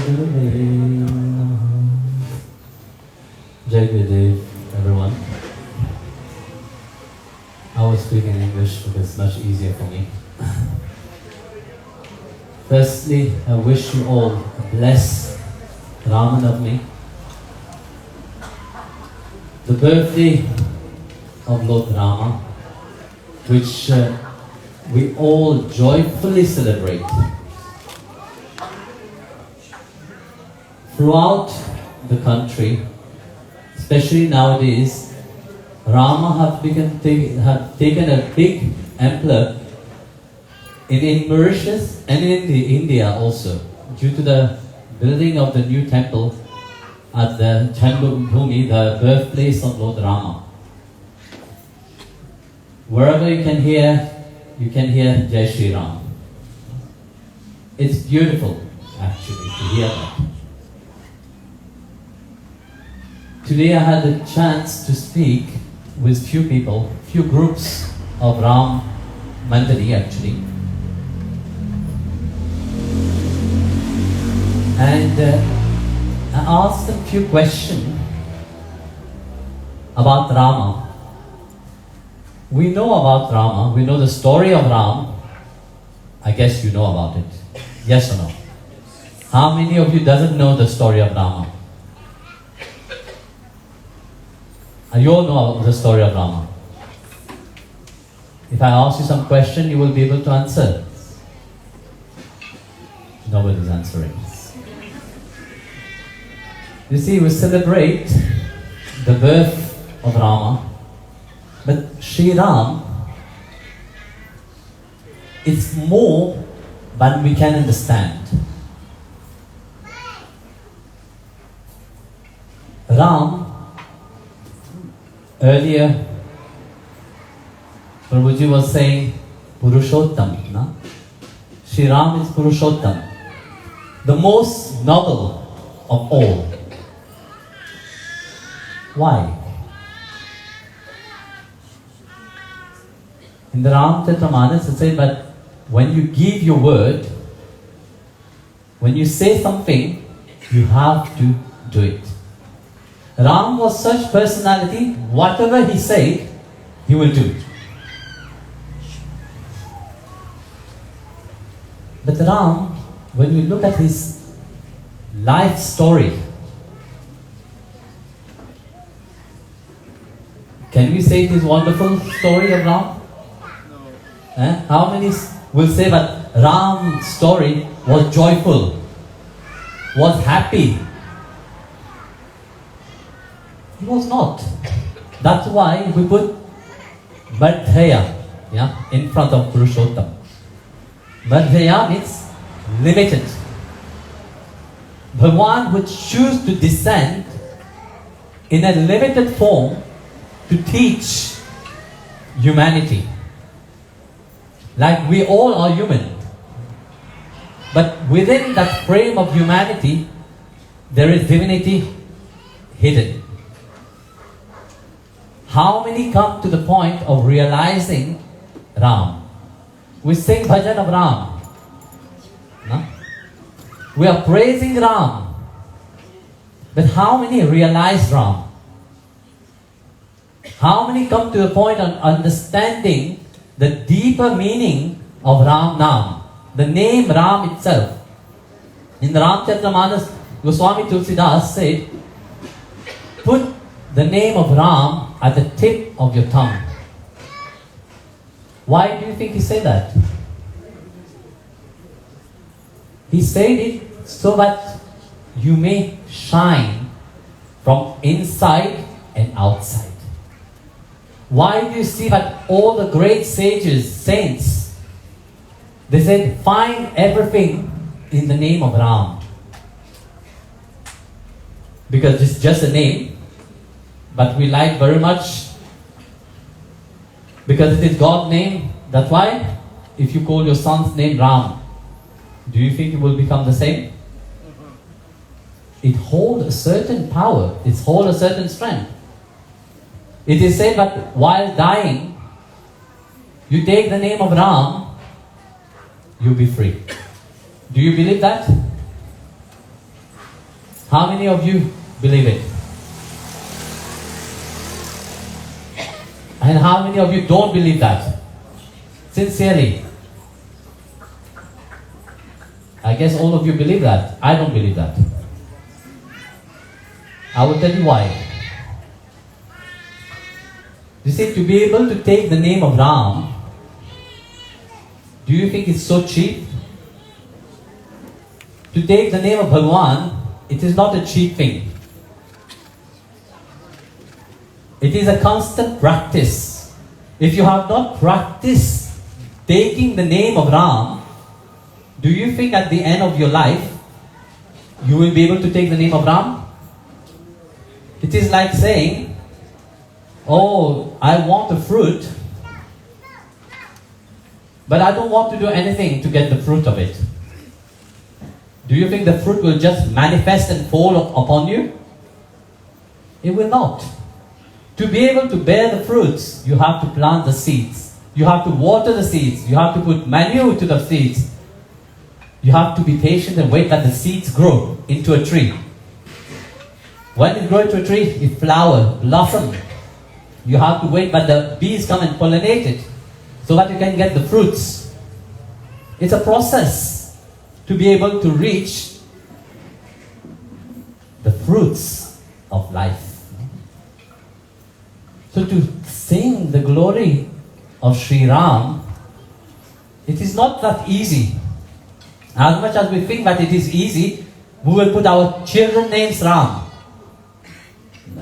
Jai Gurudev, everyone. I will speak in English because it's much easier for me. Firstly, I wish you all a blessed Ramanavami, the birthday of Lord Rama, which we all joyfully celebrate. Throughout the country, especially nowadays, Rama have taken a big emperor in Mauritius and in India also, due to the building of the new temple at the Janmabhoomi, the birthplace of Lord Rama. Wherever you can hear Jai Shri Ram. It's beautiful, actually, to hear that. Today I had a chance to speak with few people, few groups of Ram Mandali actually. And I asked them a few questions about Rama. We know about Rama, we know the story of Ram. I guess you know about it. Yes or no? How many of you doesn't know the story of Rama? You all know the story of Rama. If I ask you some question, you will be able to answer. Nobody's answering. You see, we celebrate the birth of Rama, but Sri Ram, it's more than we can understand. Ram, earlier, Prabhuji was saying Purushottam. No? Sri Ram is Purushottam, the most noble of all. Why? In the Ramcharitamanas it says, but when you give your word, when you say something, you have to do it. Ram was such personality, whatever he said, he will do. But Ram, when you look at his life story, can we say it is wonderful story of Ram? No. How many will say that Ram's story was joyful, was happy? He was not. That's why we put Madhya in front of Purushottam. Madhya means limited. Bhagwan would choose to descend in a limited form to teach humanity. Like we all are human. But within that frame of humanity, there is divinity hidden. How many come to the point of realizing Ram? We sing bhajan of Ram. No? We are praising Ram. But how many realize Ram? How many come to the point of understanding the deeper meaning of Ram Nam? The name Ram itself. In the Ramcharitamanas, Goswami Tulsidas said, put the name of Ram at the tip of your tongue. Why do you think he said that? He said it so that you may shine from inside and outside. Why do you see that all the great sages, saints, they said, find everything in the name of Ram? Because it's just a name, but we like very much because it is God's name. That's why if you call your son's name Ram, do you think it will become the same? It holds a certain power, it holds a certain strength. It is said that while dying, you take the name of Ram, you'll be free. Do you believe that? How many of you believe it? And how many of you don't believe that? Sincerely. I guess all of you believe that. I don't believe that. I will tell you why. You see, to be able to take the name of Ram, do you think it's so cheap? To take the name of Bhagwan, it is not a cheap thing. It is a constant practice. If you have not practiced taking the name of Ram, do you think at the end of your life, you will be able to take the name of Ram? It is like saying, oh, I want a fruit, but I don't want to do anything to get the fruit of it. Do you think the fruit will just manifest and fall upon you? It will not. To be able to bear the fruits, you have to plant the seeds. You have to water the seeds. You have to put manure to the seeds. You have to be patient and wait that the seeds grow into a tree. When it grows into a tree, it flowers, blossoms. You have to wait that the bees come and pollinate it so that you can get the fruits. It's a process to be able to reach the fruits of life. So to sing the glory of Sri Ram, it is not that easy. As much as we think that it is easy, we will put our children names Ram.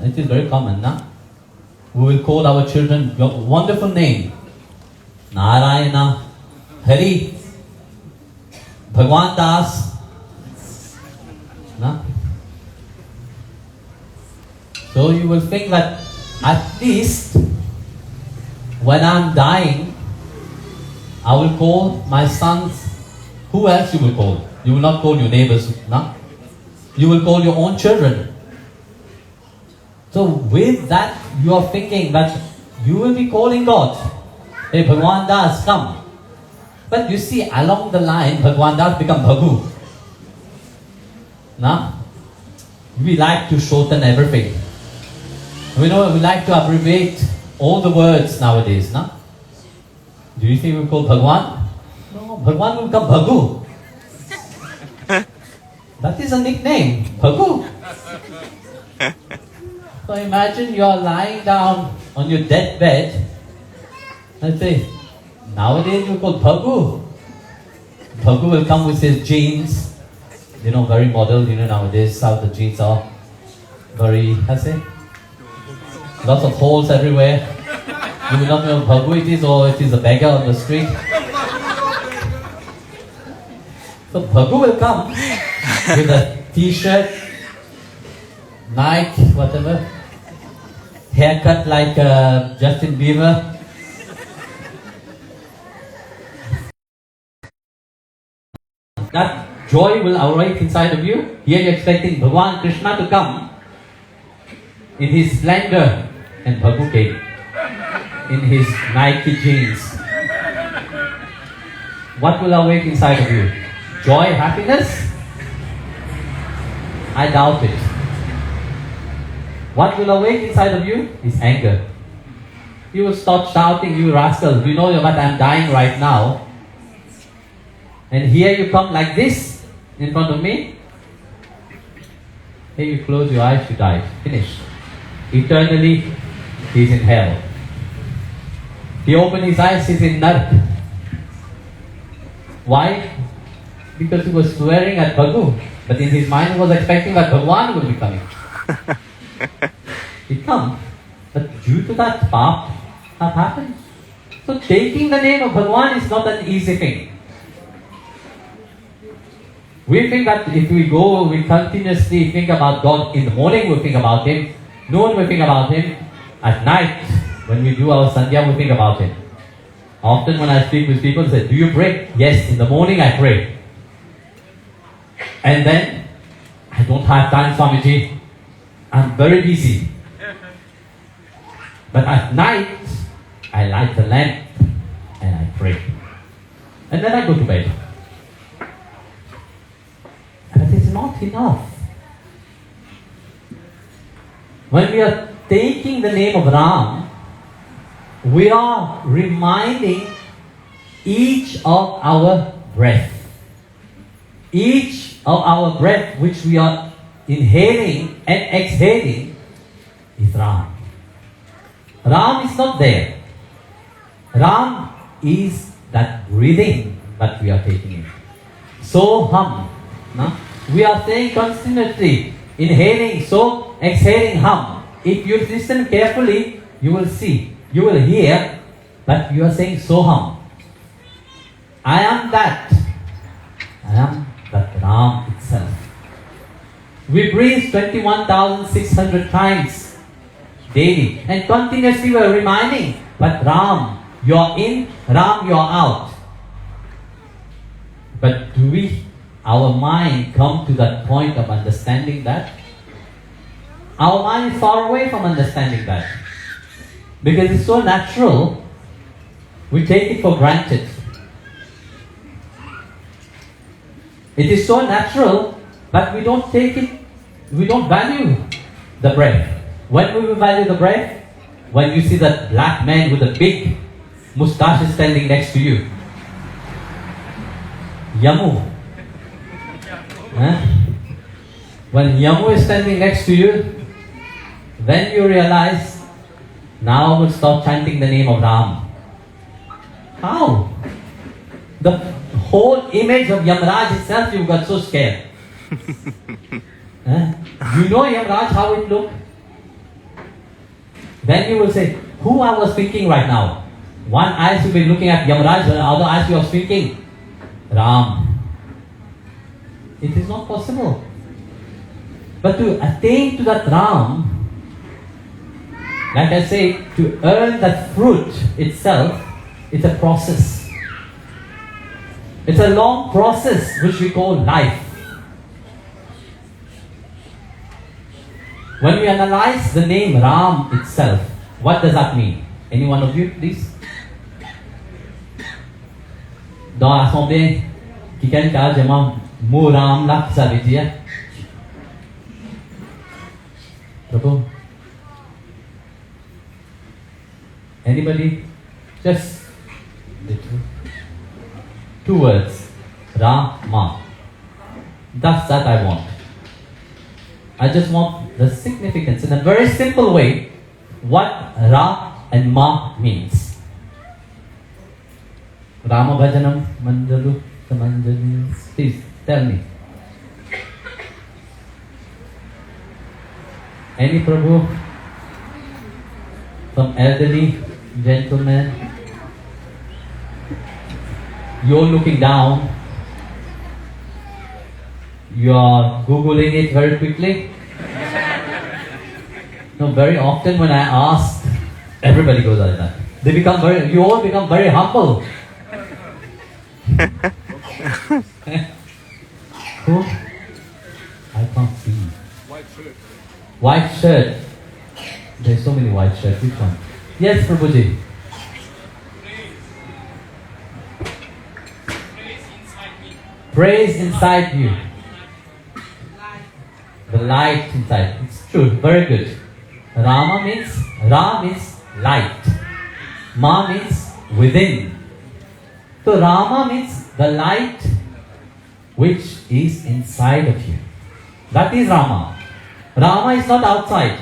It is very common, no? We will call our children your wonderful name. Narayana, Hari, Bhagwan Das. No? So you will think that at least when I'm dying, I will call my sons. Who else you will call? You will not call your neighbors, no? You will call your own children. So with that, you are thinking that you will be calling God. Hey, Bhagwan Das, come. But you see, along the line, Bhagwan Das become Bhagu. No? We like to shorten everything. We like to abbreviate all the words nowadays, no? Do you think we call Bhagwan? No, Bhagwan will become Bhagu. That is a nickname, Bhagu. So imagine you are lying down on your deathbed and say, nowadays you call Bhagu. Bhagu will come with his jeans, very model, nowadays how the jeans are very, lots of holes everywhere. You will not know Bhagu it is or it is a beggar on the street. So Bhagu will come with a t-shirt, Nike, whatever, haircut like Justin Bieber. That joy will arise inside of you. Here you're expecting Bhagwan Krishna to come in his splendor, and Bhagu came in his Nike jeans. What will awake inside of you? Joy, happiness? I doubt it. What will awake inside of you is anger. You will start shouting, you rascal, you know that I'm dying right now. And here you come like this in front of me. Here you close your eyes, you die. Finish. Eternally, he's in hell. He opened his eyes, he's in Nark. Why? Because he was swearing at Bhagu. But in his mind he was expecting that Bhagwan will be coming. He comes. But due to that path that happened. So taking the name of Bhagwan is not an easy thing. We think that if we continuously think about God. In the morning we think about Him. Noon we think about Him. At night, when we do our sandhya, we think about Him. Often when I speak with people, they say, do you pray? Yes, in the morning I pray. And then, I don't have time, Swamiji. I'm very busy. But at night, I light the lamp and I pray. And then I go to bed. But it's not enough. When we are taking the name of Ram, we are reminding each of our breath. Each of our breath which we are inhaling and exhaling is Ram. Ram is not there. Ram is that breathing that we are taking in. So hum. No? We are saying continuously, inhaling, so, exhaling, hum. If you listen carefully, you will see, you will hear that you are saying so hum. I am that. I am that Ram itself. We breathe 21,600 times daily and continuously we are reminding, but Ram, you are in, Ram, you are out. But do we, our mind, come to that point of understanding that? Our mind is far away from understanding that. Because it's so natural, we take it for granted. It is so natural, but we don't take it, we don't value the breath. When we will value the breath? When you see that black man with a big mustache standing next to you. Yamu. Huh? When Yamu is standing next to you, then you realize, now I will stop chanting the name of Ram. How? The whole image of Yamraj itself, you got so scared. Huh? You know Yamraj, how it looked? Then you will say, who I was thinking right now? One eye should be looking at Yamraj, the other eye you are thinking Ram. It is not possible. But to attain to that Ram, like I say, to earn that fruit itself, it's a process. It's a long process which we call life. When we analyze the name Ram itself, what does that mean? Any one of you, please? Dans l'assemblée, quelqu'un qui a demandé mot Ram là, ça veut dire? Prabhu? Anybody? Just little. 2 words. Rama. That's that I want. I just want the significance in a very simple way what Ra and Ma means. Rama Bhajanam Mandalu Tamanjali. Please tell me. Any Prabhu? Some elderly gentleman? You're looking down. You are Googling it very quickly. No, very often when I ask, everybody goes like that. You all become very humble. Who? I can't see. White shirt. White shirt. There's so many white shirts. Which one? Yes, Prabhuji. Praise inside you. The light inside. It's true. Very good. Ra means light. Ma means within. So Rama means the light which is inside of you. That is Rama. Rama is not outside.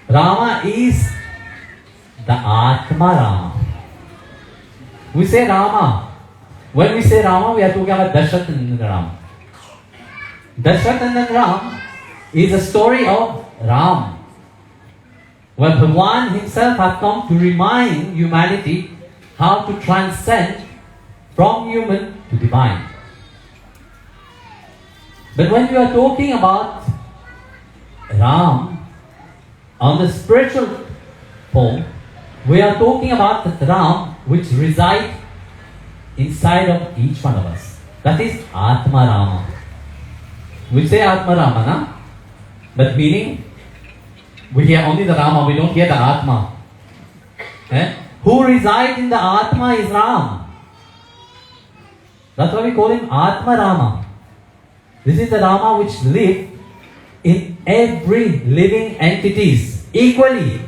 Rama is the Atma Rama. We say Rama. When we say Rama, we are talking about Dasharatha and Ram. Dasharatha and Ram is a story of Ram, where Bhagwan himself has come to remind humanity how to transcend from human to divine. But when you are talking about Ram on the spiritual form, we are talking about the Ram which resides inside of each one of us. That is Atma Rama. We say Atma Rama, na? But meaning, we hear only the Rama, we don't hear the Atma. Who resides in the Atma is Ram. That's why we call him Atma Rama. This is the Rama which lives in every living entities equally.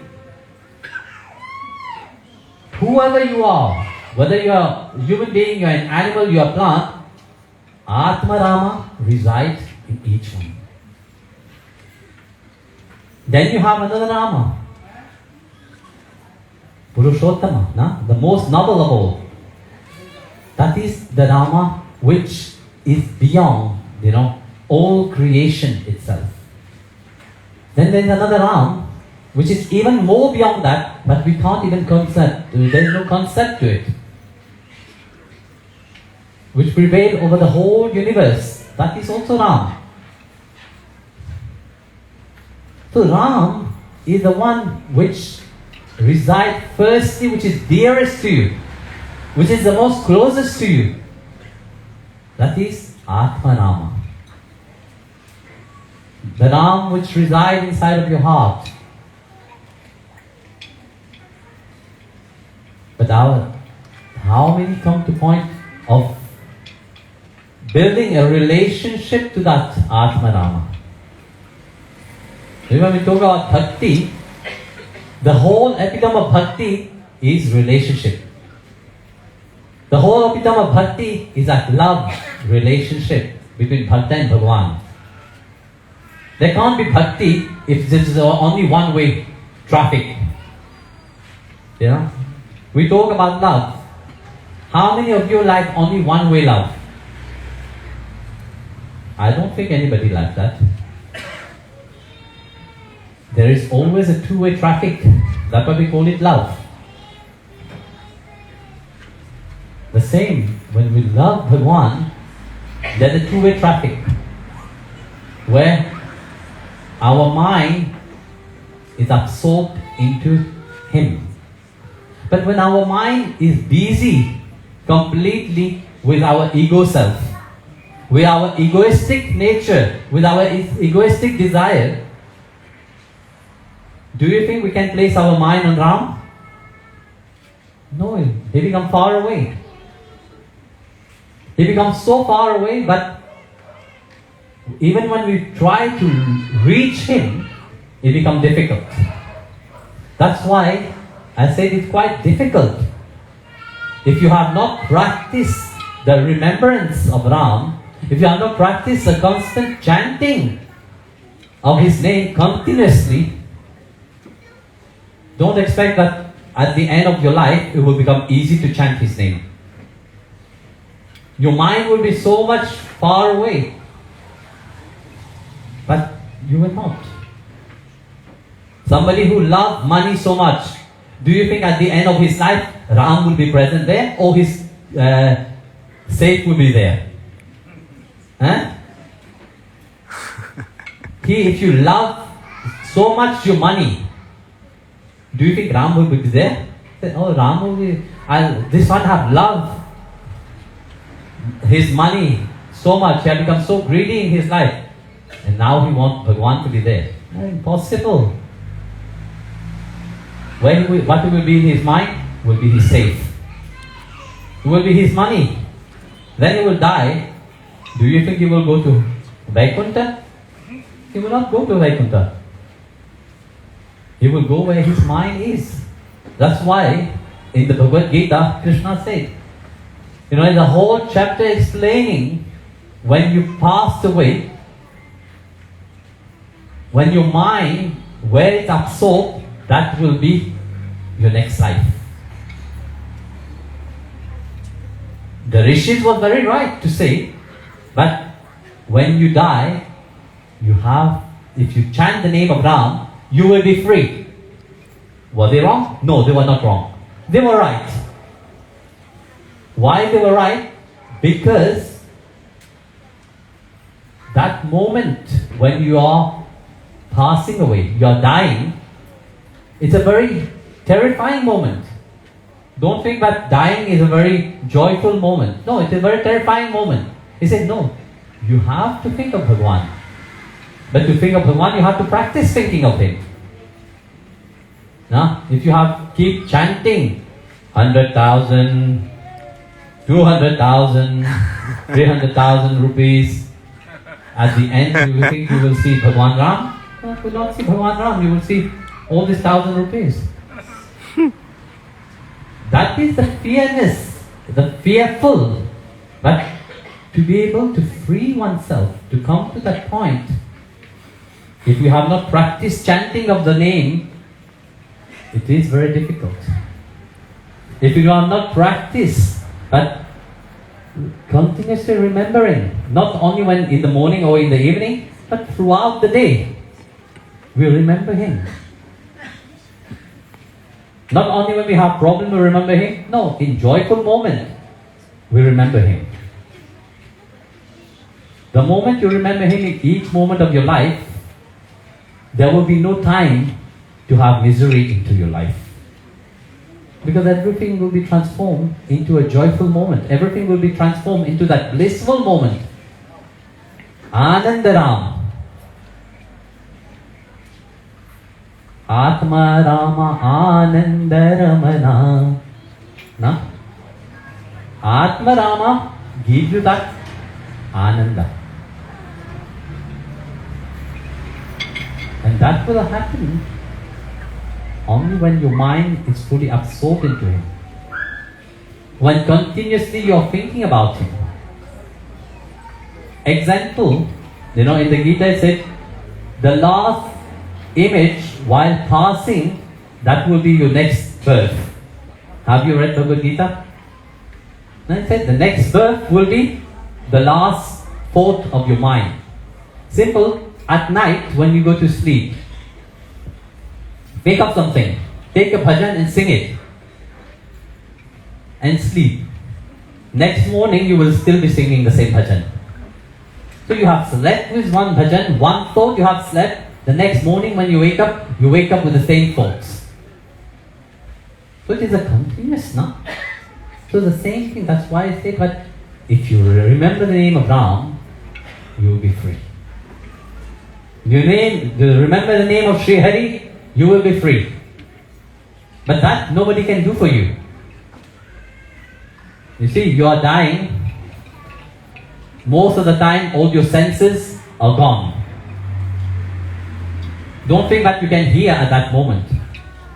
Whoever you are, whether you are a human being, you are an animal, you are a plant, Atma Rama resides in each one. Then you have another Rama, Purushottama, the most noble of all. That is the Rama which is beyond, all creation itself. Then there is another Ram, which is even more beyond that, but we can't even concept. There is no concept to it, which prevails over the whole universe. That is also Ram. So Ram is the one which resides firstly, which is dearest to you, which is the most closest to you. That is Atma Rama. The Ram which resides inside of your heart. But how many come to point of building a relationship to that Atma Rama? When we talk about bhakti, the whole epitome of bhakti is relationship. The whole epitome of bhakti is that love relationship between Bhakta and Bhagwan. There can't be bhakti if this is only one-way traffic. We talk about love. How many of you like only one-way love? I don't think anybody likes that. There is always a two-way traffic. That's why we call it love. The same, when we love Bhagwan, there's a two-way traffic where our mind is absorbed into Him. But when our mind is busy completely with our ego self, with our egoistic nature, with our egoistic desire, do you think we can place our mind on Ram? No, he becomes far away. He becomes so far away, but even when we try to reach him, it becomes difficult. That's why I said it's quite difficult. If you have not practiced the remembrance of Ram, if you have not practiced the constant chanting of his name continuously, don't expect that at the end of your life it will become easy to chant his name. Your mind will be so much far away, but you will not. Somebody who loves money so much, do you think at the end of his life Ram will be present there, or his safe will be there? Huh? If you love so much your money, do you think Ram will be there? Oh, Ram will be. This one have love his money so much. He has become so greedy in his life, and now he wants Bhagwan to be there. Impossible. What will be in his mind will be his safe. It will be his money. Then he will die. Do you think he will go to Vaikuntha? He will not go to Vaikuntha. He will go where his mind is. That's why in the Bhagavad Gita, Krishna said, in the whole chapter explaining, when you pass away, when your mind, where it's absorbed, that will be your next life. The Rishis was very right to say, but when you die, if you chant the name of Ram, you will be free. Were they wrong? No, they were not wrong. They were right. Why they were right? Because that moment when you are passing away, you are dying, it's a very terrifying moment. Don't think that dying is a very joyful moment. No, it's a very terrifying moment. He said, no, you have to think of Bhagwan. But to think of Bhagwan, you have to practice thinking of him. Now, if you keep chanting 100,000, 200,000, 300,000 rupees, At the end, you will think you will see Bhagwan Ram. No, you will not see Bhagwan Ram. You will see all these 1,000 rupees. That is the fearness, the fearful. But to be able to free oneself, to come to that point, if you have not practiced chanting of the name, it is very difficult. If you have not practiced, but continuously remembering, not only when in the morning or in the evening, but throughout the day, we remember Him. Not only when we have problem we remember Him, no, in joyful moment, we remember Him. The moment you remember Him in each moment of your life, there will be no time to have misery into your life. Because everything will be transformed into a joyful moment. Everything will be transformed into that blissful moment. Anandaram. Atma Rama Anandaramana. Na? Atma Rama gives you that Ananda. And that will happen only when your mind is fully absorbed into Him. When continuously you are thinking about Him. Example, in the Gita it said, the last image while passing, that will be your next birth. Have you read Bhagavad Gita? And it said the next birth will be the last thought of your mind. Simple, at night when you go to sleep, make up something, take a bhajan and sing it, and sleep. Next morning you will still be singing the same bhajan. So you have slept with one bhajan, one thought you have slept. The next morning when you wake up with the same thoughts. So it is a continuous, no? So the same thing, that's why I say, but if you remember the name of Ram, you will be free. You remember the name of Sri Hari, you will be free. But that nobody can do for you. You see, you are dying. Most of the time, all your senses are gone. Don't think that you can hear at that moment.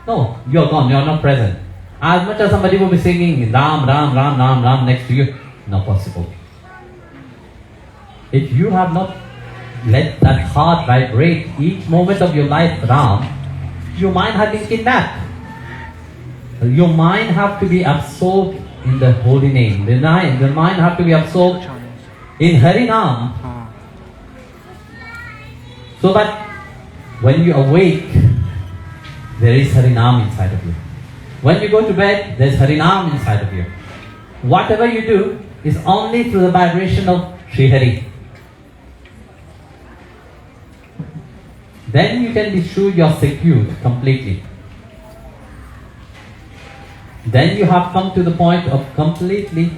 No, you're gone, you're not present. As much as somebody will be singing Ram, Ram, Ram, Ram, Ram next to you, not possible. If you have not let that heart vibrate each moment of your life, Ram, your mind has been kidnapped. Your mind have to be absorbed in the holy name. The mind have to be absorbed in Harinam. So that when you awake, there is Harinam inside of you. When you go to bed, there is Harinam inside of you. Whatever you do is only through the vibration of Sri Hari. Then you can be sure you are secured completely. Then you have come to the point of completely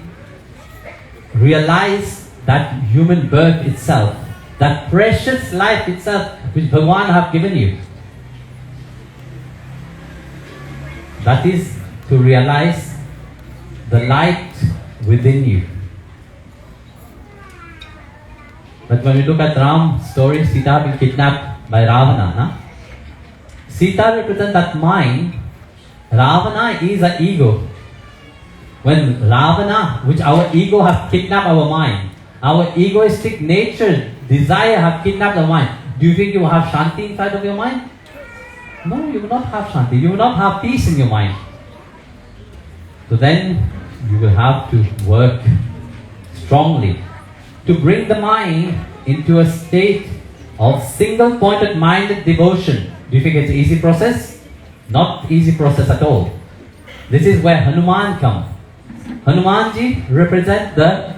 realize that human birth itself, that precious life itself which Bhagwan have given you. That is to realize the light within you. But when we look at Ram's story, Sita being kidnapped by Ravana. Na? Sita represents that mind. Ravana is an ego. When Ravana, which our ego has kidnapped our mind, our egoistic nature, desire have kidnapped the mind. Do you think you will have Shanti inside of your mind? No, you will not have Shanti. You will not have peace in your mind. So then you will have to work strongly to bring the mind into a state of single-pointed minded devotion. Do you think it's an easy process? Not easy process at all. This is where Hanuman comes. Hanumanji represents the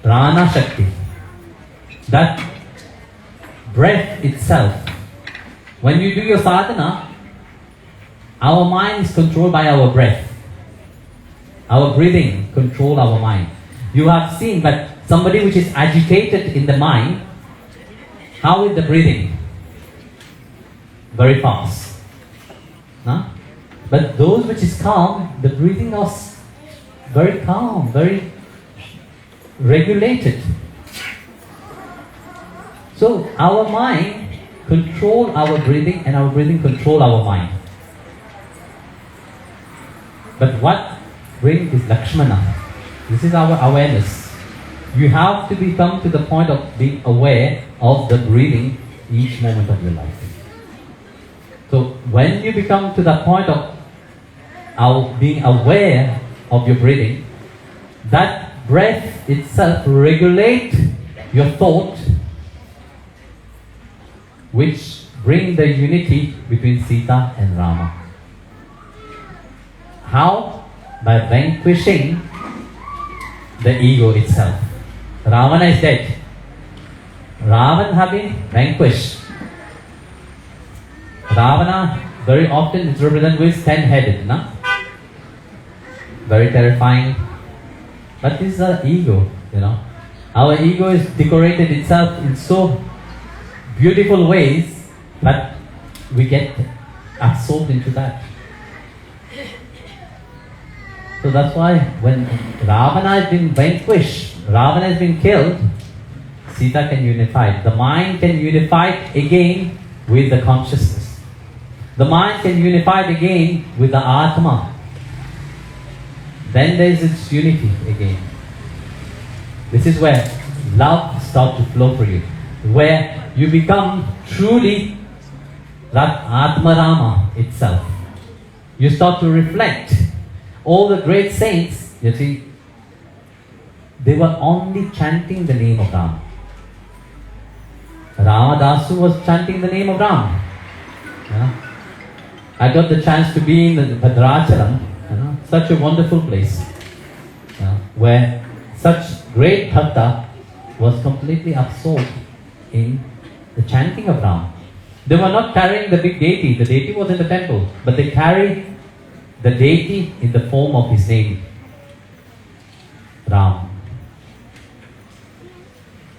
Prana Shakti. That breath itself. When you do your sadhana, our mind is controlled by our breath. Our breathing controls our mind. You have seen that somebody which is agitated in the mind, how is the breathing? Very fast. Huh? But those which is calm, the breathing is very calm, very regulated. So our mind control our breathing and our breathing control our mind. But what brings is Lakshmana. This is our awareness. You have to become to the point of being aware of the breathing each moment of your life. So when you become to the point of being aware of your breathing, that breath itself regulates your thought, which bring the unity between Sita and Rama. How? By vanquishing the ego itself. Ravana is dead. Ravan have been vanquished. Ravana very often is represented with 10-headed, no? Very terrifying. But this is our ego, you know. Our ego is decorated itself in so beautiful ways, but we get absorbed into that. So that's why when Ravana has been vanquished, Ravana has been killed, Sita can unify. The mind can unify again with the consciousness. The mind can unify again with the Atma. Then there is its unity again. This is where love starts to flow for you. Where you become truly that Atma Rama itself. You start to reflect. All the great saints, you see, they were only chanting the name of Ram. Ramadasu was chanting the name of Ram. I got the chance to be in the Bhadrachalam, such a wonderful place, where such great bhakta was completely absorbed in the chanting of Ram. They were not carrying the big deity. The deity was in the temple, but they carried the deity in the form of his name, Ram.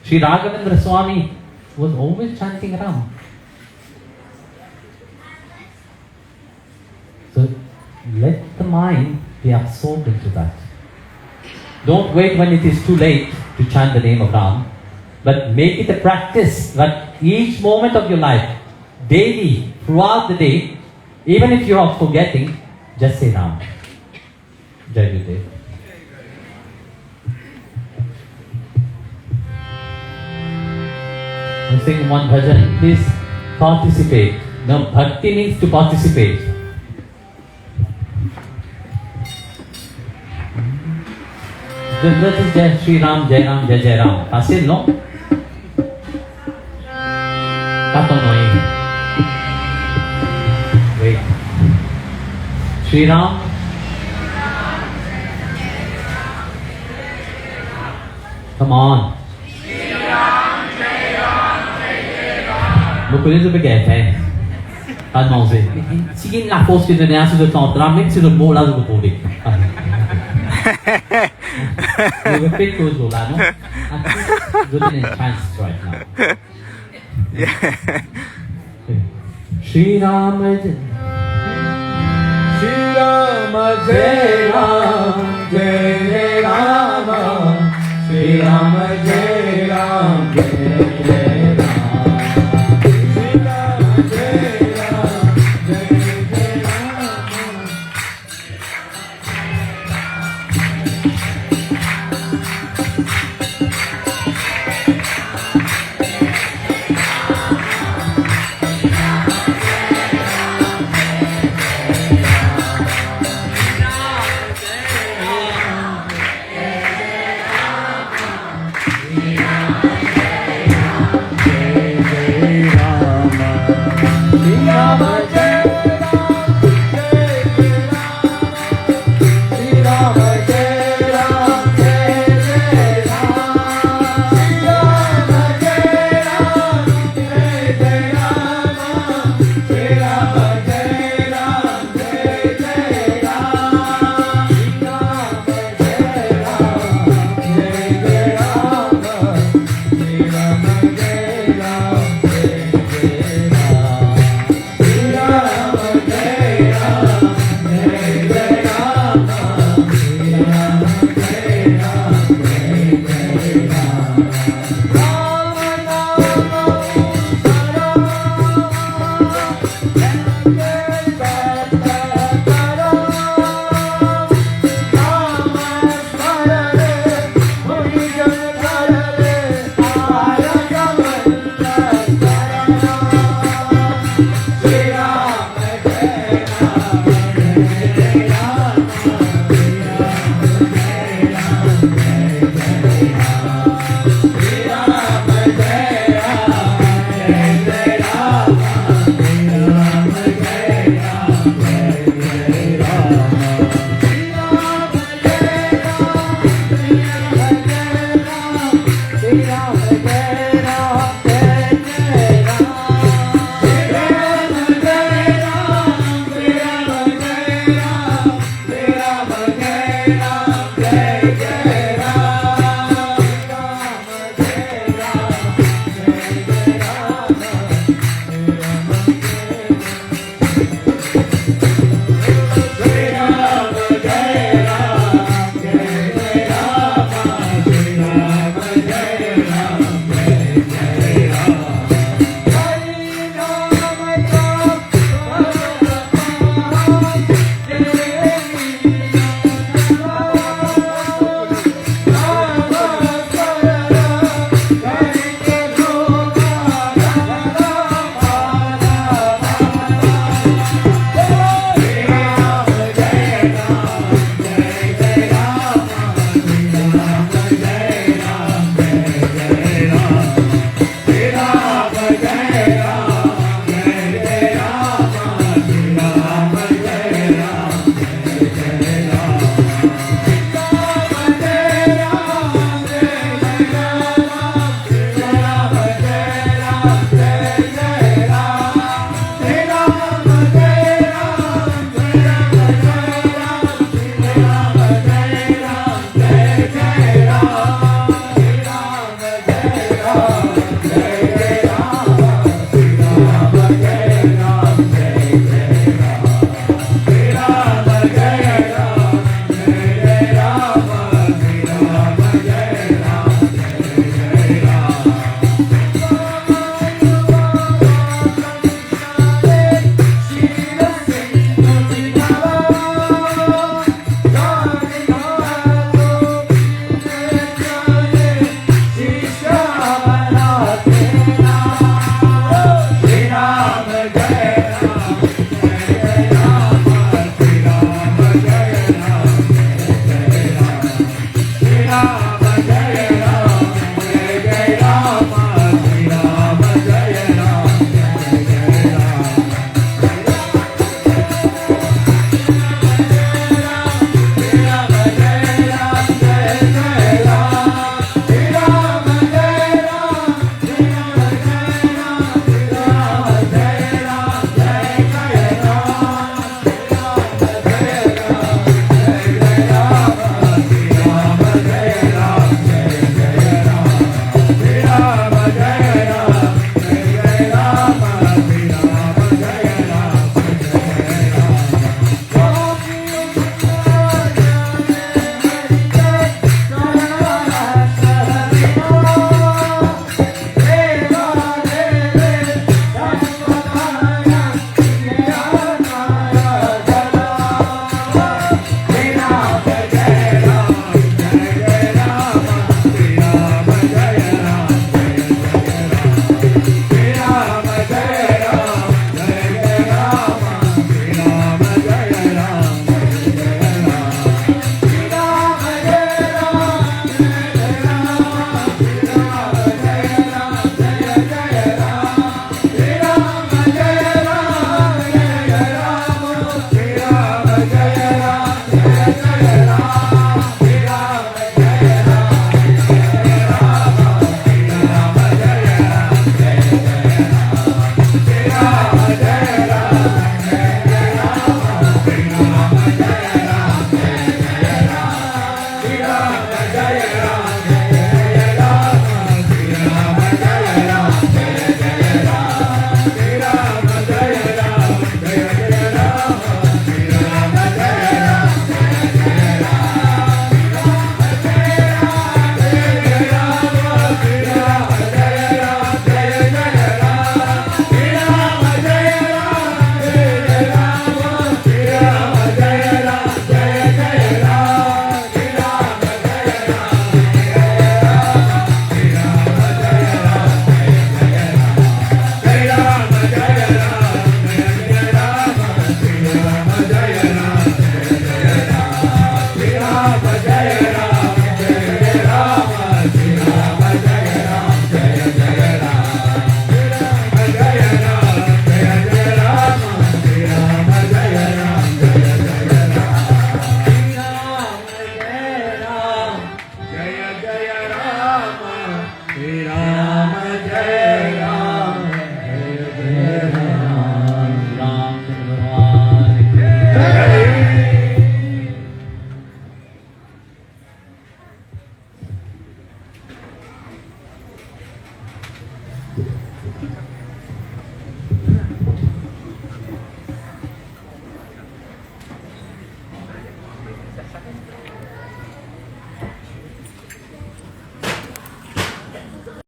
Sri Raghavendra Swami was always chanting Ram. So let the mind be absorbed into that. Don't wait when it is too late to chant the name of Ram, but make it a practice that each moment of your life, daily, throughout the day, even if you are forgetting, just say Ram. Jai Gurudev. I'm singing one bhajan. Please participate. Now, bhakti means to participate. That is Jai Shri Ram, Jai Ram, Jai Jai Ram. Fasil, no? Katonoi. Wait. Shri Ram. Come on. Beaucoup de gens pas de manger. Si il y a la force que de néant sur le temps, ramène sur le mot là de vous trouver. You will pick those là, no? Good in chance right now. Shri Ram Shri Rama Jai Ram Jai Rama Shri Rama Jai Ram Jai Shri Ram Jai